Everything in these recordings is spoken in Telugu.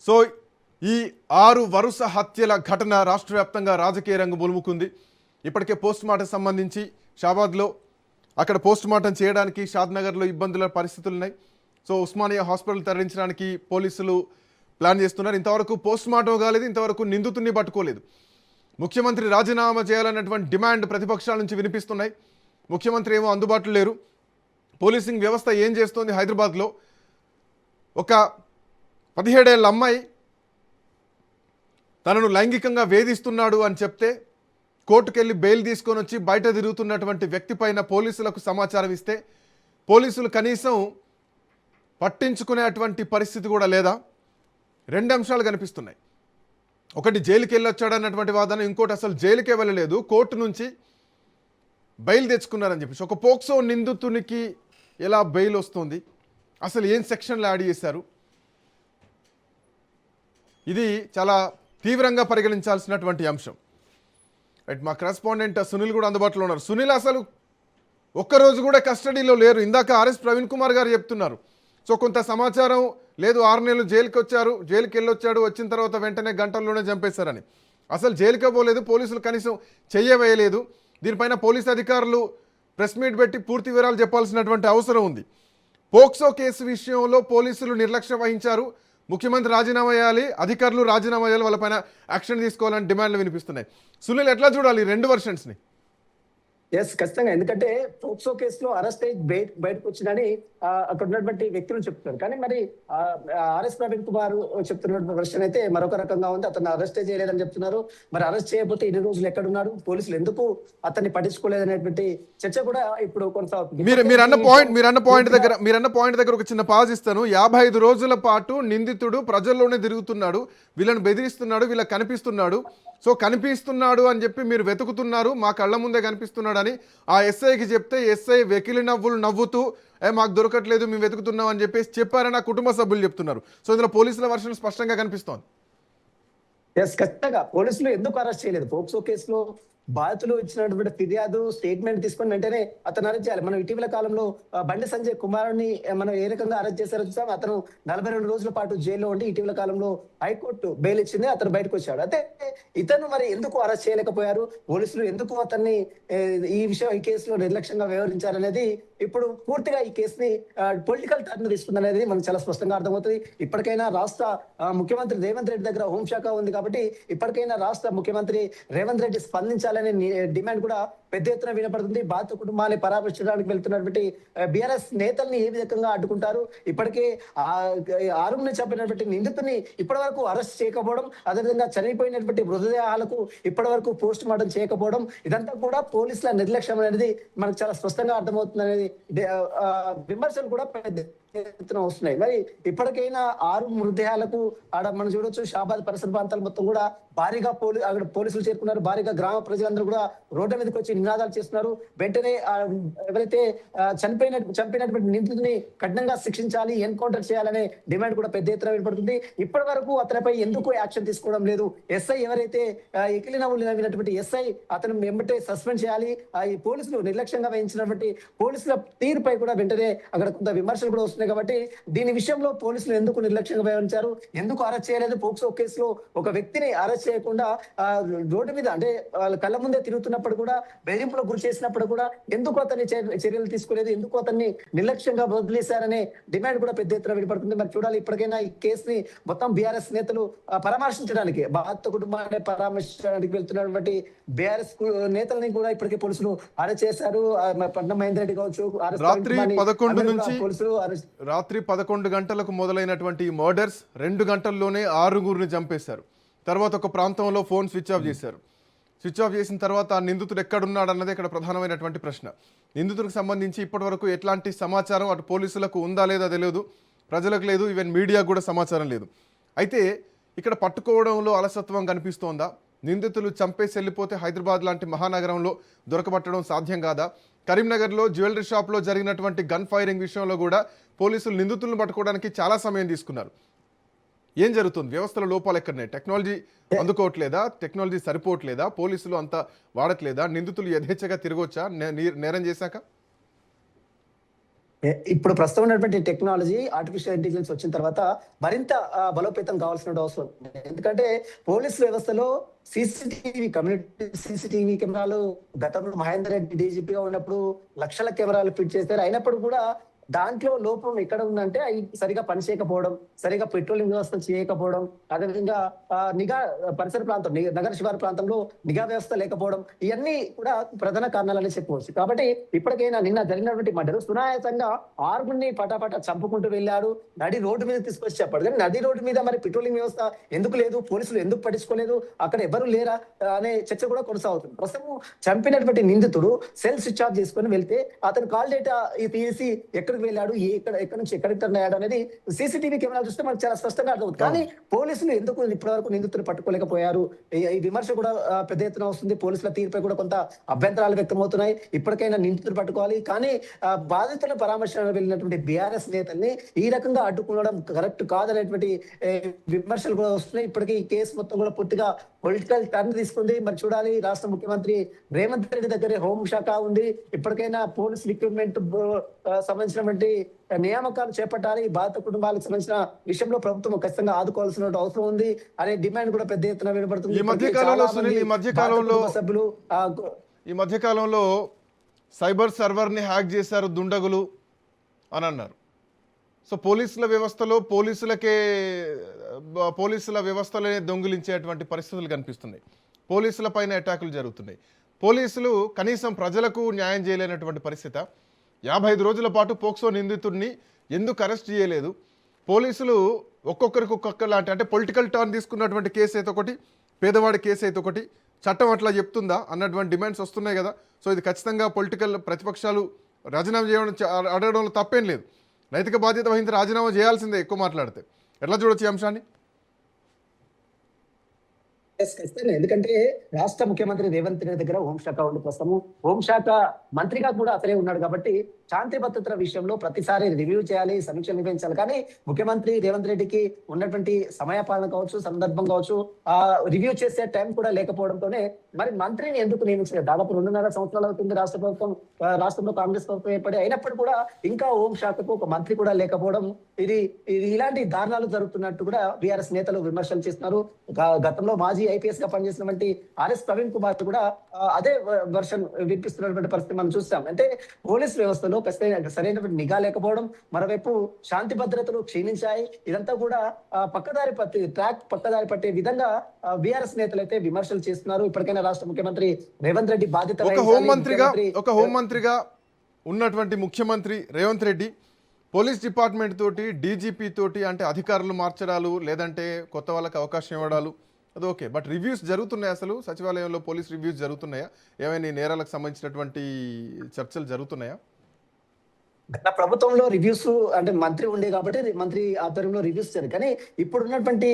సో ఈ 6 వరుస హత్యల ఘటన రాష్ట్ర వ్యాప్తంగా రాజకీయ రంగు ములుముకుంది. ఇప్పటికే పోస్ట్ మార్టం సంబంధించి షాబాద్లో అక్కడ పోస్ట్ మార్టం చేయడానికి షాద్నగర్లో ఇబ్బందుల పరిస్థితులు ఉన్నాయి. సో ఉస్మానియా హాస్పిటల్ తరలించడానికి పోలీసులు ప్లాన్ చేస్తున్నారు. ఇంతవరకు పోస్ట్ మార్టం కాలేదు, ఇంతవరకు నిందితుడిని పట్టుకోలేదు. ముఖ్యమంత్రి రాజీనామా చేయాలన్నటువంటి డిమాండ్ ప్రతిపక్షాల నుంచి వినిపిస్తున్నాయి. ముఖ్యమంత్రి ఏమో అందుబాటులో లేరు. పోలీసింగ్ వ్యవస్థ ఏం చేస్తోంది? హైదరాబాద్లో ఒక 17 ఏళ్ల అమ్మాయి తనను లైంగికంగా వేధిస్తున్నాడు అని చెప్తే కోర్టుకెళ్ళి బెయిల్ తీసుకొని వచ్చి బయట తిరుగుతున్నటువంటి వ్యక్తి పైన పోలీసులకు సమాచారం ఇస్తే పోలీసులు కనీసం పట్టించుకునేటువంటి పరిస్థితి కూడా లేదా? 2 అంశాలు కనిపిస్తున్నాయి. ఒకటి జైలుకి వెళ్ళొచ్చాడన్నటువంటి వాదన, ఇంకోటి అసలు జైలుకే వెళ్ళలేదు, కోర్టు నుంచి బెయిల్ తెచ్చుకున్నారని చెప్పేసి. ఒక పోక్సో నిందితునికి ఎలా బెయిల్ వస్తుంది? అసలు ఏం సెక్షన్లు యాడ్ చేశారు? ఇది చాలా తీవ్రంగా పరిగణించాల్సినటువంటి అంశం. రైట్, మా కరెస్పాండెంట్ సునీల్ కూడా అందుబాటులో ఉన్నారు. సునీల్, అసలు ఒక్కరోజు కూడా కస్టడీలో లేరు. ఇందాక ఆర్ఎస్ ప్రవీణ్ కుమార్ గారు చెప్తున్నారు. సో కొంత సమాచారం లేదు, 6 నెలలు జైలుకి వెళ్ళొచ్చాడు, వచ్చిన తర్వాత వెంటనే గంటల్లోనే చంపేశారని. అసలు జైలుకే పోలేదు, పోలీసులు కనీసం చెయ్యవేయలేదు. దీనిపైన పోలీసు అధికారులు ప్రెస్ మీట్ పెట్టి పూర్తి వివరాలు చెప్పాల్సినటువంటి అవసరం ఉంది. పోక్సో కేసు విషయంలో పోలీసులు నిర్లక్ష్యం వహించారు. ముఖ్యమంత్రి రాజీనామా చేయాలి, అధికారులు రాజీనామా చేయాలి, వాళ్ళపైన యాక్షన్ తీసుకోవాలని డిమాండ్లు వినిపిస్తున్నాయి. సునీల్, ఎట్లా చూడాలి ఈ 2 వెర్షన్స్ని? ఖచ్చితంగా. ఎందుకంటే పోక్సో కేసులో అరెస్ట్ అయ్యి బయటకు వచ్చినని అక్కడ ఉన్నటువంటి వ్యక్తులు చెప్తున్నారు. కానీ మరి ఆర్ఎస్ ప్రవీణ్ కుమార్ చెప్తున్నటువంటి వర్షన్ అయితే మరొక రకంగా ఉంది. అతను అరెస్టే చేయలేదని చెప్తున్నారు. మరి అరెస్ట్ చేయకపోతే 2 రోజులు ఎక్కడున్నాడు, పోలీసులు ఎందుకు అతన్ని పట్టించుకోలేదనేటువంటి చర్చ కూడా ఇప్పుడు కొనసాగుతుంది. మీరన్న పాయింట్ దగ్గర ఒక చిన్న పాజ్ ఇస్తాను. 55 రోజుల పాటు నిందితుడు ప్రజల్లోనే తిరుగుతున్నాడు, వీళ్ళని బెదిరిస్తున్నాడు, వీళ్ళకి కనిపిస్తున్నాడు. సో కనిపిస్తున్నాడు అని చెప్పి మీరు వెతుకుతున్నారు, మా కళ్ళ ముందే కనిపిస్తున్నాడు అని ఆ ఎస్ఐకి చెప్తే ఎస్ఐ వెకిలి నవ్వుతూ మాకు దొరకట్లేదు, మేము వెతుకుతున్నాం అని చెప్పేసి చెప్పారని ఆ కుటుంబ సభ్యులు చెప్తున్నారు. సో ఇందులో పోలీసుల వర్షన్ స్పష్టంగా కనిపిస్తోంది. ఖచ్చితంగా పోలీసులు ఎందుకు అరెస్ట్ చేయలేదు? పోక్సో కేసులో బాధితులు ఇచ్చినటువంటి ఫిర్యాదు స్టేట్మెంట్ తీసుకొని వెంటనే అతను అరెస్ట్ చేయాలి. మనం ఇటీవల కాలంలో బండి సంజయ్ కుమారుని మనం ఏ రకంగా అరెస్ట్ చేశారో చూసాం. అతను 42 రోజుల పాటు జైల్లో ఉండి ఇటీవల కాలంలో హైకోర్టు బెయిల్ ఇచ్చింది, అతను బయటకు వచ్చాడు. అయితే ఇతను మరి ఎందుకు అరెస్ట్ చేయలేకపోయారు? పోలీసులు ఎందుకు అతన్ని ఈ కేసులో నిర్లక్ష్యంగా వ్యవహరించారనేది ఇప్పుడు పూర్తిగా ఈ కేసుని పొలిటికల్ టర్న్ తీసుకుందనేది మనకు చాలా స్పష్టంగా అర్థమవుతుంది. ఇప్పటికైనా రాష్ట్ర ముఖ్యమంత్రి రేవంత్ రెడ్డి దగ్గర హోంశాఖ ఉంది కాబట్టి ఇప్పటికైనా రాష్ట్ర ముఖ్యమంత్రి రేవంత్ రెడ్డి స్పందించాలనే డిమాండ్ కూడా పెద్ద ఎత్తున వినపడుతుంది. బాధిత కుటుంబాన్ని పరామర్శించడానికి వెళ్తున్నటువంటి బీఆర్ఎస్ నేతల్ని ఏ విధంగా అడ్డుకుంటారు? ఇప్పటికే 6 చంపినటువంటి నిందితుని ఇప్పటి వరకు అరెస్ట్ చేయకపోవడం, అదేవిధంగా చనిపోయినటువంటి మృతదేహాలకు ఇప్పటి వరకు పోస్ట్ మార్టం చేయకపోవడం, ఇదంతా కూడా పోలీసుల నిర్లక్ష్యం అనేది మనకు చాలా స్పష్టంగా అర్థమవుతుంది అనేది విమర్శలు కూడా పెద్ద ఎత్తున వస్తున్నాయి. మరి ఇప్పటికైనా 6 మృతదేహాలకు ఆడ మనం చూడొచ్చు, షాబాద్ పరిసర ప్రాంతాలు మొత్తం కూడా భారీగా అక్కడ పోలీసులు చేరుకున్నారు. భారీగా గ్రామ ప్రజలందరూ కూడా రోడ్డు మీదకి వచ్చి నినాదాలు చేస్తున్నారు. వెంటనే ఎవరైతే చంపినటువంటి నిందితుని కఠినంగా శిక్షించాలి, ఎన్కౌంటర్ చేయాలనే డిమాండ్ కూడా పెద్ద ఎత్తున వినపడుతుంది. ఇప్పటి వరకు అతనిపై ఎందుకు యాక్షన్ తీసుకోవడం లేదు? ఎస్ఐ ఎవరైతే ఎకిలి నవ్వులు నవ్వినటువంటి ఎస్ఐ అతను వెంబటే సస్పెండ్ చేయాలి. ఈ పోలీసులు నిర్లక్ష్యంగా వహించినటువంటి పోలీసుల తీరుపై కూడా వెంటనే అక్కడ కొంత విమర్శలు కూడా వస్తున్నాయి. కాబట్టి దీని విషయంలో పోలీసులు ఎందుకు నిర్లక్ష్యంగా వ్యవహరించారు? ఎందుకు అరెస్ట్ చేయలేదు? పోక్సో కేసులో ఒక వ్యక్తిని అరెస్ట్ చేయకుండా రోడ్డు మీద అంటే వాళ్ళ కళ్ళ ముందే తిరుగుతున్నప్పుడు కూడా, బెదిరింపులో గురి చేసినప్పుడు కూడా ఎందుకు అతన్ని చర్యలు తీసుకోలేదు? ఎందుకు అతన్ని నిర్లక్ష్యంగా వదిలేశారనే డిమాండ్ కూడా పెద్ద ఎత్తున వినపడుతుంది. మరి చూడాలి, ఇప్పటికైనా ఈ కేసుని మొత్తం బీఆర్ఎస్ నేతలు పరామర్శించడానికి, బాధిత కుటుంబాన్ని పరామర్శించడానికి వెళ్తున్నటువంటి బీఆర్ఎస్ నేతల్ని కూడా ఇప్పటికే పోలీసులు అరెస్ట్ చేశారు. పట్నం మహేందర్ రెడ్డి కావచ్చు, రాత్రి 11 గంటలకు మొదలైనటువంటి మర్డర్స్ 2 గంటల్లోనే 6 చంపేశారు. తర్వాత ఒక ప్రాంతంలో ఫోన్ స్విచ్ ఆఫ్ చేశారు. స్విచ్ ఆఫ్ చేసిన తర్వాత ఆ నిందితుడు ఎక్కడున్నాడు అన్నది ఇక్కడ ప్రధానమైనటువంటి ప్రశ్న. నిందితుడికి సంబంధించి ఇప్పటివరకు ఎట్లాంటి సమాచారం అటు పోలీసులకు ఉందా లేదా తెలియదు, ప్రజలకు లేదు, ఈవెన్ మీడియా కూడా సమాచారం లేదు. అయితే ఇక్కడ పట్టుకోవడంలో అలసత్వం కనిపిస్తోందా? నిందితులు చంపేసి వెళ్ళిపోతే హైదరాబాద్ లాంటి మహానగరంలో దొరకబట్టడం సాధ్యం కాదా? కరీంనగర్లో జ్యువెలరీ షాప్లో జరిగినటువంటి గన్ ఫైరింగ్ విషయంలో కూడా పోలీసులు నిందితులను పట్టుకోవడానికి చాలా సమయం తీసుకున్నారు. ఏం జరుగుతుంది? వ్యవస్థల లోపాలు ఎక్కడనే? టెక్నాలజీ అందుకోవట్లేదా? టెక్నాలజీ సరిపోవట్లేదా? పోలీసులు అంతా వాడట్లేదా? నిందితులు యథేచ్ఛగా తిరగొచ్చా నేరం చేశాక? ఇప్పుడు ప్రస్తుతం ఉన్నటువంటి టెక్నాలజీ ఆర్టిఫిషియల్ ఇంటెలిజెన్స్ వచ్చిన తర్వాత మరింత బలోపేతం కావాల్సిన అవసరం ఉంది. ఎందుకంటే పోలీస్ వ్యవస్థలో కమ్యూనిటీ సీసీటీవీ కెమెరాలు గతంలో మహేందర్ రెడ్డి డీజీపీగా ఉన్నప్పుడు లక్షల కెమెరాలు ఫిట్ చేశారు. అయినప్పుడు కూడా దాంట్లో లోపం ఎక్కడ ఉందంటే అవి సరిగా పనిచేయకపోవడం, సరిగా పెట్రోలింగ్ వ్యవస్థ చేయకపోవడం, అదేవిధంగా నిఘా పరిసర ప్రాంతం నగర శివారు ప్రాంతంలో నిఘా వ్యవస్థ లేకపోవడం, ఇవన్నీ కూడా ప్రధాన కారణాలని చెప్పవచ్చు. కాబట్టి ఇప్పటికైనా నిన్న జరిగినటువంటి మర్డర్ సునాయాసంగా ఆరుగురిని పటాపట చంపుకుంటూ వెళ్ళాడు, నడి రోడ్డు మీద తీసుకొచ్చి చెప్పాడు. కానీ నడి రోడ్డు మీద మరి పెట్రోలింగ్ వ్యవస్థ ఎందుకు లేదు, పోలీసులు ఎందుకు పట్టించుకోలేదు, అక్కడ ఎవరు లేరా అనే చర్చ కూడా కొనసాగుతుంది. ప్రస్తుతం చంపినటువంటి నిందితుడు సెల్ స్విచ్ ఆఫ్ చేసుకుని వెళ్తే అతను కాల్ డేటా తీసి ఎక్కడికి వెళ్ళాడు, ఎక్కడి నుంచి ఎక్కడికి టర్న్ అయ్యాడు అనేది సీసీటీవీ కెమెరా చూస్తే మనకు చాలా స్పష్టంగా అర్థమవుతుంది. కానీ పోలీసులు ఎందుకు ఇప్పటివరకు నిందితులు పట్టుకోలేకపోయారు? ఈ విమర్శ కూడా పెద్ద ఎత్తున వస్తుంది. పోలీసుల తీరుపై కూడా కొంత అభ్యంతరాలు వ్యక్తమవుతున్నాయి. ఇప్పటికైనా నిందితులు పట్టుకోవాలి. కానీ బాధితులను పరామర్శించడానికి వెళ్ళినటువంటి బీఆర్ఎస్ నేతల్ని ఈ రకంగా అడ్డుకోవడం కరెక్ట్ కాదనేటువంటి విమర్శలు కూడా వస్తున్నాయి. ఇప్పటికీ ఈ కేసు మొత్తం కూడా పూర్తిగా పొలిటికల్ టర్న్ తీసుకుంది. మరి చూడాలి. రాష్ట్ర ముఖ్యమంత్రి రేవంత్ రెడ్డి దగ్గరే హోంశాఖ ఉంది. ఇప్పటికైనా పోలీస్ రిక్రూట్మెంట్ సంబంధించినటువంటి నియామకాలు చేపట్టాలి. బాధిత కుటుంబాలకు సంబంధించిన విషయంలో ప్రభుత్వం ఖచ్చితంగా ఆదుకోవాల్సిన అవసరం ఉంది అనే డిమాండ్ కూడా పెద్ద ఎత్తున వినబడుతుంది. ఈ మధ్య కాలంలో సైబర్ సర్వర్ ని హ్యాక్ చేశారు దుండగులు అని అన్నారు. సో పోలీసుల వ్యవస్థలో పోలీసుల వ్యవస్థలోనే దొంగిలించేటువంటి పరిస్థితులు కనిపిస్తున్నాయి. పోలీసుల పైన అటాకులు జరుగుతున్నాయి. పోలీసులు కనీసం ప్రజలకు న్యాయం చేయలేనటువంటి పరిస్థితి. 55 రోజుల పాటు పోక్సో నిందితుడిని ఎందుకు అరెస్ట్ చేయలేదు? పోలీసులు ఒక్కొక్కరికి ఒక్కొక్కలాంటి అంటే పొలిటికల్ టర్న్ తీసుకున్నటువంటి కేసు అయితే ఒకటి, పేదవాడి కేసు అయితే ఒకటి, చట్టం అట్లా చెప్తుందా అన్నటువంటి డిమాండ్స్ వస్తున్నాయి కదా. సో ఇది ఖచ్చితంగా పొలిటికల్ ప్రతిపక్షాలు రాజీనామా చేయడం అడగడంలో తప్పేం లేదు. నైతిక బాధ్యత వహించి రాజీనామా చేయాల్సిందే ఎక్కువ మాట్లాడితే. ఎట్లా చూడొచ్చు ఈ అంశాన్ని? ఎందుకంటే రాష్ట్ర ముఖ్యమంత్రి రేవంత్ రెడ్డి దగ్గర హోంశాఖ ఉంది. ప్రస్తుతం హోంశాఖ మంత్రిగా కూడా అతనే ఉన్నాడు. కాబట్టి శాంతి భద్రతల విషయంలో ప్రతిసారి రివ్యూ చేయాలి, సమీక్ష నిర్వహించాలి. కానీ ముఖ్యమంత్రి రేవంత్ రెడ్డికి ఉన్నటువంటి సమయపాలన కావచ్చు, సందర్భం కావచ్చు, ఆ రివ్యూ చేసే టైం కూడా లేకపోవడంతోనే మరి మంత్రిని ఎందుకు నియమించలేదు? దాదాపు 2.5 సంవత్సరాలు అవుతుంది రాష్ట్ర ప్రభుత్వం, రాష్ట్రంలో కాంగ్రెస్ ప్రభుత్వం ఏర్పడి. అయినప్పుడు కూడా ఇంకా హోంశాఖకు ఒక మంత్రి కూడా లేకపోవడం, ఇది ఇలాంటి దారుణాలు జరుగుతున్నట్టు కూడా బీఆర్ఎస్ నేతలు విమర్శలు చేస్తున్నారు. గతంలో మాజీ ఐపీఎస్ గా పనిచేసినటువంటి ఆర్ఎస్ ప్రవీణ్ కుమార్ కూడా అదే వర్షన్ వినిపిస్తున్నటువంటి పరిస్థితి మనం చూస్తాం. అంటే పోలీస్ వ్యవస్థలో సరైనటువంటి నిఘా లేకపోవడం, మరోవైపు శాంతి భద్రతలు క్షీణించాయి. ఇదంతా కూడా పక్కదారి పట్టే విధంగా బీఆర్ఎస్ నేతలు అయితే విమర్శలు చేస్తున్నారు. ఇప్పటికైనా రాష్ట్ర ముఖ్యమంత్రి రేవంత్ రెడ్డి బాధ్యత ఒక హోంమంత్రిగా ఉన్నటువంటి ముఖ్యమంత్రి రేవంత్ రెడ్డి పోలీస్ డిపార్ట్మెంట్ తోటి, డీజీపీ తోటి అంటే అధికారులు మార్చడాలు, లేదంటే కొత్త వాళ్ళకి అవకాశం ఇవ్వడాలు అది ఓకే. బట్ రివ్యూస్ జరుగుతున్నాయి. అసలు సచివాలయంలో పోలీస్ రివ్యూస్ జరుగుతున్నాయా? ఏమైనా నేరాలకు సంబంధించినటువంటి చర్చలు జరుగుతున్నాయా? గత ప్రభుత్వంలో రివ్యూస్ అంటే మంత్రి ఉండే కాబట్టి మంత్రి ఆధ్వర్యంలో రివ్యూస్ చేయాలి. కానీ ఇప్పుడు ఉన్నటువంటి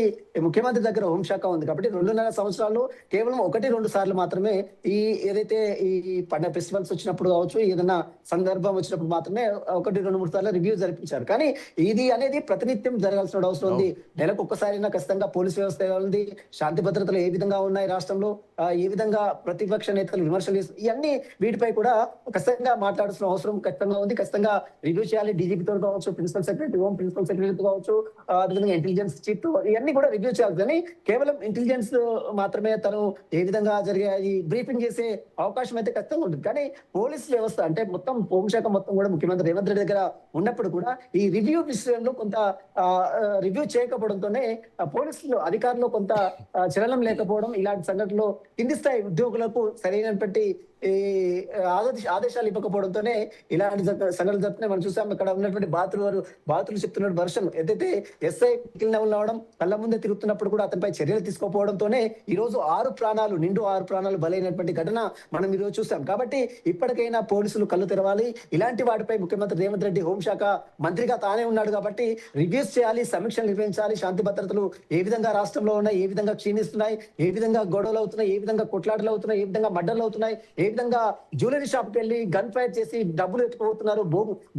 ముఖ్యమంత్రి దగ్గర హోంశాఖ ఉంది కాబట్టి 2.5 సంవత్సరాలు కేవలం 1-2 సార్లు మాత్రమే ఈ ఏదైతే ఈ పండుగ ఫెస్టివల్స్ వచ్చినప్పుడు కావచ్చు, ఏదైనా సందర్భం వచ్చినప్పుడు మాత్రమే 1-2-3 సార్లు రివ్యూ జరిపించారు. కానీ ఇది అనేది ప్రతినిత్యం జరగాల్సిన అవసరం ఉంది. నెలకు ఒక్కసారైనా ఖచ్చితంగా పోలీస్ వ్యవస్థ ఉంది, శాంతి భద్రతలు ఏ విధంగా ఉన్నాయి రాష్ట్రంలో, ఏ విధంగా ప్రతిపక్ష నేతలు విమర్శలు చేస్తారు, ఇవన్నీ వీటిపై కూడా ఖచ్చితంగా మాట్లాడాల్సిన అవసరం ఖచ్చితంగా ఉంది. ఖచ్చితంగా రివ్యూ చేయాలి. డీజీపీతో కావచ్చు, ప్రిన్సిపల్ సెక్రటరీ, హోమ్ ప్రిన్సిపల్ సెక్రటరీతో కావచ్చు, అదేవిధంగా ఇంటెలిజెన్స్ చీఫ్, ఇవన్నీ కూడా రివ్యూ చేయాలి. కానీ కేవలం ఇంటెలిజెన్స్ మాత్రమే తను ఏ విధంగా జరిగాయి బ్రీఫింగ్ చేసే అవకాశం అయితే ఖచ్చితంగా ఉంటుంది. కానీ పోలీస్ వ్యవస్థ అంటే మొత్తం హోంశాఖ మొత్తం కూడా ముఖ్యమంత్రి రేవంత్ రెడ్డి దగ్గర ఉన్నప్పుడు కూడా ఈ రివ్యూ విషయంలో కొంత రివ్యూ చేయకపోవడంతోనే పోలీసులు అధికారులు కొంత చలనం లేకపోవడం, ఇలాంటి సంఘటనలు కింది స్థాయి ఉద్యోగులకు సరైనటువంటి ఈ ఆదేశాలు ఇవ్వకపోవడంతోనే ఇలాంటి సంఘటనలు జరుగుతున్నాయి. మనం చూసాం ఇక్కడ ఉన్నటువంటి బాధితులు చెప్తున్న వర్షన్ ఏదైతే ఎస్ఐ అవడం కళ్ళ ముందే తిరుగుతున్నప్పుడు కూడా అతనిపై చర్యలు తీసుకోకపోవడంతోనే ఈ రోజు 6 ప్రాణాలు బలైనటువంటి ఘటన మనం ఈ రోజు చూసాం. కాబట్టి ఇప్పటికైనా పోలీసులు కళ్ళు తెరవాలి. ఇలాంటి వాటిపై ముఖ్యమంత్రి రేవంత్ రెడ్డి హోంశాఖ మంత్రిగా తానే ఉన్నాడు కాబట్టి రివ్యూస్ చేయాలి, సమీక్షలు నిర్వహించాలి. శాంతి భద్రతలు ఏ విధంగా రాష్ట్రంలో ఉన్నాయి, ఏ విధంగా క్షీణిస్తున్నాయి, ఏ విధంగా గొడవలు అవుతున్నాయి, ఏ విధంగా కొట్లాటలు అవుతున్నాయి, ఏ విధంగా మర్డర్లు అవుతున్నాయి, ఏ విధంగా జ్యువెలరీ షాప్కి వెళ్ళి గన్ ఫైర్ చేసి డబ్బులు ఎత్తుకుపోతున్నారు,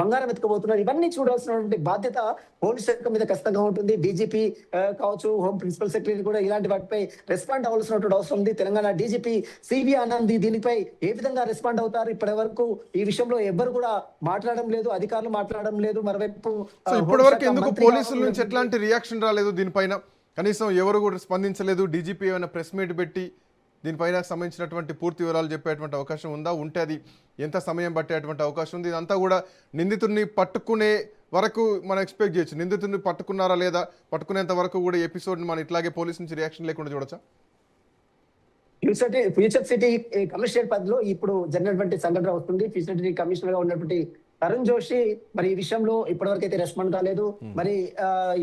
బంగారం ఎత్తుకుపోతున్నారు, ఇవన్నీ చూడాల్సినటువంటి బాధ్యత పోలీస్ శాఖ మీద ఖచ్చితంగా ఉంటుంది. డీజీపీ కావచ్చు, హోమ్ ప్రిన్సిపల్ సెక్రటరీ కూడా ఇలాంటి వాటిపై రెస్పాండ్ అవ్వాల్సినటువంటి అవసరం ఉంది. తెలంగాణ డీజీపీ సివి ఆనంద్ దీనిపై ఏ విధంగా రెస్పాండ్ అవుతారు? ఇప్పటి వరకు ఈ విషయంలో ఎవ్వరు కూడా మాట్లాడడం లేదు, అధికారులు మాట్లాడడం లేదు. మరోవైపు ఇప్పటి వరకు ఎందుకు పోలీసుల నుంచి ఎట్లాంటి రియాక్షన్ రాలేదు దీనిపైన? కనీసం ఎవరు కూడా స్పందించలేదు. డీజీపీ ఏమైనా ప్రెస్ మీట్ పెట్టి దీనిపైన సంబంధించినటువంటి పూర్తి వివరాలు చెప్పేటువంటి అవకాశం ఉందా? ఉంటే అది ఎంత సమయం పట్టేటువంటి అవకాశం ఉంది? ఇదంతా కూడా నిందితుడిని పట్టుకునే వరకు మనం ఎక్స్పెక్ట్ చేయొచ్చు. నిందితుడిని పట్టుకున్నారా లేదా, పట్టుకునేంత వరకు కూడా ఎపిసోడ్ని మనం ఇట్లాగే పోలీస్ నుంచి రియాక్షన్ లేకుండా చూడొచ్చా? ఫ్యూచర్ సిటీ కమిషనర్ పదవిలో ఇప్పుడు జరిగినటువంటి సంఘటన వస్తుంది. ఫ్యూచర్ సిటీ కమిషనర్ గా ఉన్నటువంటి తరుణ్ జోషి మరి ఈ విషయంలో ఇప్పటివరకు అయితే రెస్పాండ్ కాలేదు. మరి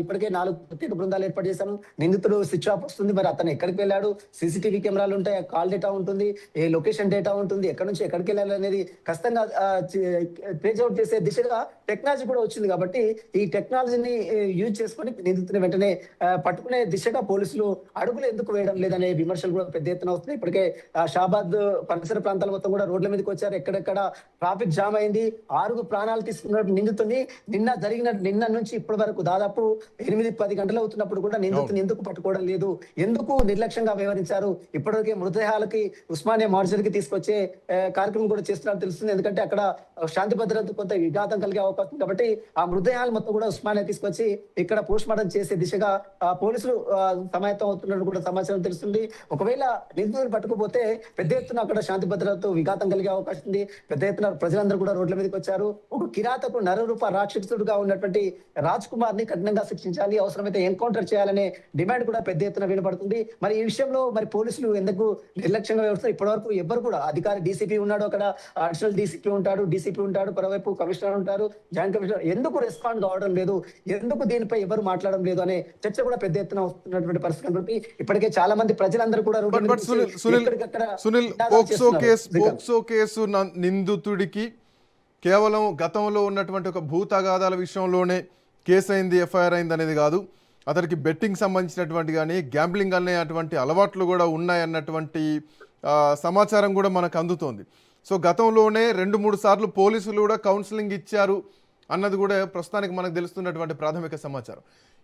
ఇప్పటికే 4 ప్రత్యేక బృందాలు ఏర్పాటు చేశాము. నిందితుడు స్విచ్ ఆఫ్ వస్తుంది, మరి అతను ఎక్కడికి వెళ్ళాడు, సీసీటీవీ కెమెరాలు ఉంటాయి, కాల్ డేటా ఉంటుంది, ఏ లొకేషన్ డేటా ఉంటుంది, ఎక్కడి నుంచి ఎక్కడికి వెళ్ళాలి అనేది ఖచ్చితంగా ట్రేస్ అవుట్ చేసే దిశగా టెక్నాలజీ కూడా వచ్చింది. కాబట్టి ఈ టెక్నాలజీని యూజ్ చేసుకొని నిందితుని వెంటనే పట్టుకునే దిశగా పోలీసులు అడుగులు ఎందుకు వేయడం లేదనే విమర్శలు కూడా పెద్ద ఎత్తున వస్తున్నాయి. ఇప్పటికే షాబాద్ పరిసర ప్రాంతాల మొత్తం కూడా రోడ్ల మీదకి వచ్చారు. ఎక్కడెక్కడ ట్రాఫిక్ జామ్ అయింది. 6 ప్రాణాలు తీసుకున్న నిందితుని నిన్న నుంచి ఇప్పటి వరకు దాదాపు 8-10 గంటలు అవుతున్నప్పుడు కూడా నిందితుని ఎందుకు పట్టుకోవడం లేదు, ఎందుకు నిర్లక్ష్యంగా వ్యవహరించారు? ఇప్పటివరకే మృతదేహాలకి ఉస్మానియా మార్చరీకి తీసుకొచ్చే కార్యక్రమం కూడా చేస్తున్నారు తెలుస్తుంది. ఎందుకంటే అక్కడ శాంతి భద్రత కొంత విఘాతం కలిగే అవకాశం, కాబట్టి ఆ మృతదేహాలు మొత్తం కూడా ఉస్మానియా తీసుకొచ్చి ఇక్కడ పోస్ట్ మార్టం చేసే దిశగా పోలీసులు సమాయత్తం అవుతున్నట్టు కూడా సమాచారం తెలుస్తుంది. ఒకవేళ నిందితులు పట్టుకుపోతే పెద్ద ఎత్తున అక్కడ శాంతి భద్రతతో విఘాతం కలిగే అవకాశం ఉంది. పెద్ద ఎత్తున ప్రజలందరూ కూడా రోడ్ల మీదకి వచ్చారు. ఒక కిరాతకు నరరూప రాక్షసుడుగా ఉన్నటువంటి రాజ్ కుమార్ ని కఠినంగా శిక్షించాలి, అవసరమైతే ఎన్కౌంటర్ చేయాలనే డిమాండ్ కూడా పెద్ద ఎత్తున వినపడుతుంది. మరి ఈ విషయంలో మరి పోలీసులు ఎందుకు నిర్లక్ష్యంగా వ్యవహరిస్తారు? ఇప్పటి వరకు ఎవ్వరు కూడా అధికారి డీసీపీ ఉన్నాడు, అక్కడ అడిషనల్ డీసీపీ ఉంటాడు, డీసీపీ ఉంటాడు, మరోవైపు కమిషనర్ ఉంటారు, జాయింట్ కమిషనర్, ఎందుకు రెస్పాండ్ కావడం లేదు, ఎందుకు దీనిపై ఎవరు మాట్లాడడం లేదు అనే చర్చ కూడా పెద్ద ఎత్తున వస్తున్నటువంటి పరిస్థితి కనబడి ఇప్పటికే చాలా మంది ప్రజలందరూ కూడా సునీల్ పోక్సో కేసు నిందితుడికి కేవలం గతంలో ఉన్నటువంటి ఒక భూతగాదాల విషయంలోనే కేసు అయింది, ఎఫ్ఐఆర్ అయింది అనేది కాదు. అతనికి బెట్టింగ్ సంబంధించినటువంటి కానీ గ్యాంబ్లింగ్ అనేటువంటి అలవాట్లు కూడా ఉన్నాయన్నటువంటి సమాచారం కూడా మనకు అందుతోంది. సో గతంలోనే 2-3 సార్లు పోలీసులు కూడా కౌన్సిలింగ్ ఇచ్చారు అన్నది కూడా ప్రస్తుతానికి మనకు తెలుస్తున్నటువంటి ప్రాథమిక సమాచారం.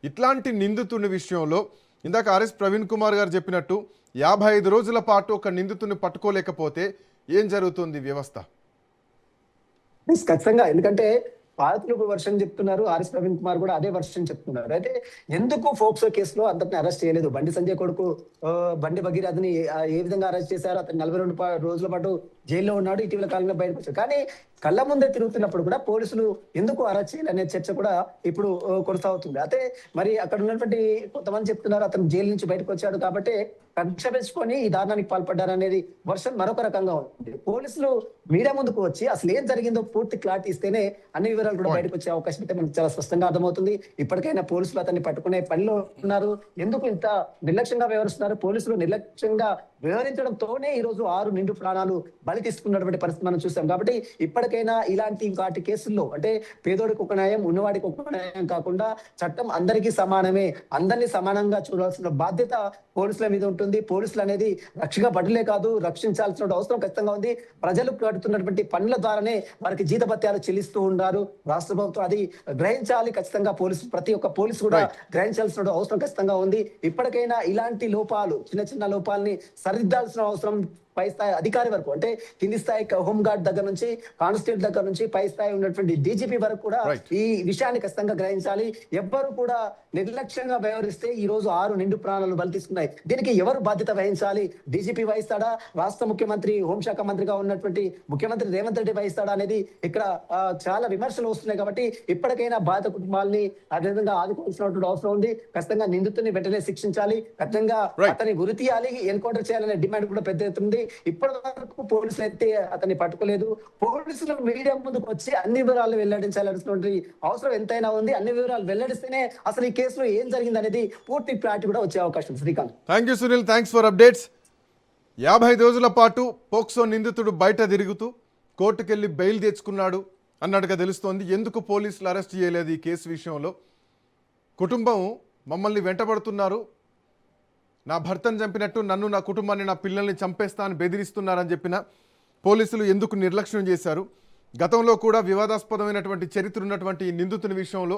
ఇట్లాంటి నిందితుని విషయంలో ఇందాక ఆర్ఎస్ ప్రవీణ్ కుమార్ గారు చెప్పినట్టు 55 రోజుల పాటు ఒక నిందితుని పట్టుకోలేకపోతే ఏం జరుగుతుంది వ్యవస్థ? ఖచ్చితంగా, ఎందుకంటే బాధితులకు వర్షన్ చెప్తున్నారు, ఆర్ఎస్ ప్రవీణ్ కుమార్ కూడా అదే వర్షన్ చెప్తున్నారు. అయితే ఎందుకు ఫోక్సో కేసులో అందరిని అరెస్ట్ చేయలేదు? బండి సంజయ్ కొడుకు బండి భగీరథని ఏ విధంగా అరెస్ట్ చేశారు? అతను 42 రోజుల పాటు జైల్లో ఉన్నాడు, ఇటీవల కాలంలో బయటకు వచ్చారు. కానీ కళ్ళ ముందే తిరుగుతున్నప్పుడు కూడా పోలీసులు ఎందుకు అరెస్ట్ చేయాలనే చర్చ కూడా ఇప్పుడు కొనసాగుతుంది. అయితే మరి అక్కడ ఉన్నటువంటి కొంతమంది చెప్తున్నారు అతను జైలు నుంచి బయటకు వచ్చాడు కాబట్టి కక్ష పెంచుకొని ఈ దారుణానికి పాల్పడ్డారనేది వర్షన్ మరొక రకంగా ఉంది. పోలీసులు మీడియా ముందుకు వచ్చి అసలు ఏం జరిగిందో పూర్తి క్లారిటీ ఇస్తేనే అన్ని వివరాలు కూడా బయటకు వచ్చే అవకాశం అయితే మనకు చాలా స్పష్టంగా అర్థమవుతుంది. ఇప్పటికైనా పోలీసులు అతన్ని పట్టుకునే పనిలో ఉన్నారు. ఎందుకు ఇంత నిర్లక్ష్యంగా వ్యవహరిస్తున్నారు? పోలీసులు నిర్లక్ష్యంగా వ్యవహరించడంతోనే ఈ రోజు 6 నిండు ప్రాణాలు బలి తీసుకున్నటువంటి పరిస్థితి మనం చూస్తాం. కాబట్టి ఇప్పటికైనా ఇలాంటి వాటి కేసుల్లో అంటే పేదోడికి ఒక న్యాయం, ఉన్నవాడికి ఒక న్యాయం కాకుండా చట్టం అందరికీ సమానమే, అందరినీ సమానంగా చూడాల్సిన బాధ్యత పోలీసుల మీద ఉంటుంది. పోలీసులు అనేది రక్షగా పడలే కాదు, రక్షించాల్సిన అవసరం ఖచ్చితంగా ఉంది. ప్రజలు కడుతున్నటువంటి పనుల ద్వారానే వారికి జీతభత్యాలు చెల్లిస్తూ ఉన్నారు రాష్ట్ర ప్రభుత్వం. అది గ్రహించాలి ఖచ్చితంగా. పోలీసు ప్రతి ఒక్క పోలీసు కూడా గ్రహించాల్సిన అవసరం ఖచ్చితంగా ఉంది. ఇప్పటికైనా ఇలాంటి లోపాలు, చిన్న లోపాలని సరిదిద్దాల్సిన అవసరం పై స్థాయి అధికారి వరకు, అంటే కింది స్థాయి హోంగార్డ్ దగ్గర నుంచి, కానిస్టేబుల్ దగ్గర నుంచి పై స్థాయి ఉన్నటువంటి డీజీపీ వరకు కూడా ఈ విషయాన్ని ఖచ్చితంగా గ్రహించాలి. ఎవ్వరు కూడా నిర్లక్ష్యంగా వ్యవహరిస్తే ఈ రోజు 6 నిండు ప్రాణాలు బలి తీసుకున్నాయి. దీనికి ఎవరు బాధ్యత వహించాలి? డీజీపీ వహిస్తాడా? రాష్ట్ర ముఖ్యమంత్రి, హోంశాఖ మంత్రిగా ఉన్నటువంటి ముఖ్యమంత్రి రేవంత్ రెడ్డి వహిస్తాడా అనేది ఇక్కడ చాలా విమర్శలు వస్తున్నాయి. కాబట్టి ఇప్పటికైనా బాధిత కుటుంబాలని అదేవిధంగా ఆదుకోవాల్సినటువంటి అవసరం ఉంది. ఖచ్చితంగా నిందితుని వెంటనే శిక్షించాలి, ఖచ్చితంగా అతన్ని గురి తీయాలి, ఎన్కౌంటర్ చేయాలనే డిమాండ్ కూడా పెద్ద ఎత్తుంది. ఇప్పటి వరకు పోలీసులు అయితే అతన్ని పట్టుకోలేదు. పోలీసులు మీడియా ముందుకు వచ్చి అన్ని వివరాలు వెల్లడించాల్సినటువంటి అవసరం ఎంతైనా ఉంది. అన్ని వివరాలు వెల్లడిస్తేనే అసలు ఈ కేసులో ఏం జరిగింది అనేది పూర్తి క్లారిటీ కూడా వచ్చే అవకాశం. Srikanth, thank you Sunil, thanks for updates. 55 రోజుల పాటు పోక్సో నిందితుడు బయట తిరుగుతూ కోర్టుకెళ్లి బెయిల్ తెచ్చుకున్నాడు అన్నట్టుగా తెలుస్తోంది. ఎందుకు పోలీసులు అరెస్ట్ చేయలేదు ఈ కేసు విషయంలో? కుటుంబం మమ్మల్ని వెంటబడుతున్నారు, నా భర్తను చంపినట్టు నన్ను, నా కుటుంబాన్ని, నా పిల్లల్ని చంపేస్తా అని బెదిరిస్తున్నారని చెప్పిన పోలీసులు ఎందుకు నిర్లక్ష్యం చేశారు, గతంలో కూడా వివాదాస్పదమైనటువంటి చరిత్ర ఉన్నటువంటి ఈ నిందితుని విషయంలో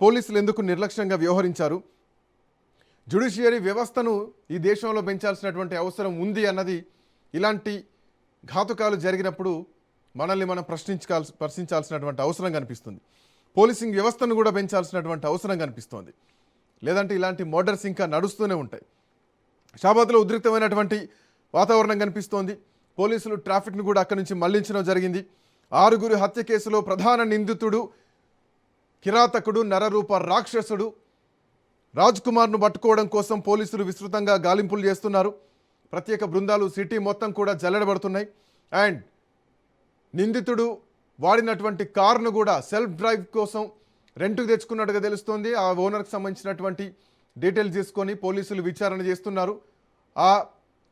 పోలీసులు ఎందుకు నిర్లక్ష్యంగా వ్యవహరించారు, జ్యుడిషియరీ వ్యవస్థను ఈ దేశంలో పెంచాల్సినటువంటి అవసరం ఉంది అన్నది ఇలాంటి ఘాతుకాలు జరిగినప్పుడు మనల్ని మనం ప్రశ్నించాల్సినటువంటి అవసరం కనిపిస్తుంది. పోలీసింగ్ వ్యవస్థను కూడా పెంచాల్సినటువంటి అవసరం కనిపిస్తోంది. లేదంటే ఇలాంటి మర్డర్స్ ఇంకా నడుస్తూనే ఉంటాయి. షాబాద్లో ఉద్రిక్తమైనటువంటి వాతావరణం కనిపిస్తోంది. పోలీసులు ట్రాఫిక్ను కూడా అక్కడి నుంచి మళ్లించడం జరిగింది. 6 హత్య కేసులో ప్రధాన నిందితుడు కిరాతకుడు నరరూప రాక్షసుడు రాజ్ కుమార్ను పట్టుకోవడం కోసం పోలీసులు విస్తృతంగా గాలింపులు చేస్తున్నారు. ప్రత్యేక బృందాలు సిటీ మొత్తం కూడా జల్లెడబడుతున్నాయి. అండ్ నిందితుడు వాడినటువంటి కారును కూడా సెల్ఫ్ డ్రైవ్ కోసం రెంట్కు తెచ్చుకున్నట్టుగా తెలుస్తోంది. ఆ ఓనర్కి సంబంధించినటువంటి డీటెయిల్స్ తీసుకొని పోలీసులు విచారణ చేస్తున్నారు. ఆ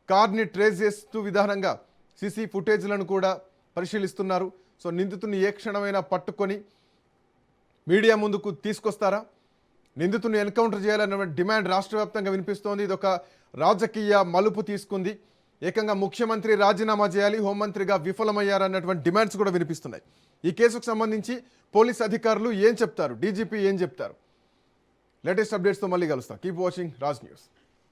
కార్ని ట్రేస్ చేస్తూ విధానంగా సీసీ ఫుటేజ్లను కూడా పరిశీలిస్తున్నారు. సో నిందితుడిని ఏ క్షణమైనా పట్టుకొని మీడియా ముందుకు తీసుకొస్తారా, నిందితుడిని ఎన్కౌంటర్ చేయాలన్న డిమాండ్ రాష్ట్ర వ్యాప్తంగా వినిపిస్తోంది. ఇది ఒక రాజకీయ మలుపు తీసుకుంది. ఏకంగా ముఖ్యమంత్రి రాజీనామా చేయాలి, హోంమంత్రిగా విఫలమయ్యారన్నటువంటి డిమాండ్స్ కూడా వినిపిస్తున్నాయి. ఈ కేసుకు సంబంధించి పోలీస్ అధికారులు ఏం చెప్తారు, డీజీపీ ఏం చెప్తారు? లేటెస్ట్ అప్డేట్స్తో మళ్ళీ కలుస్తాం. Keep watching Raj news.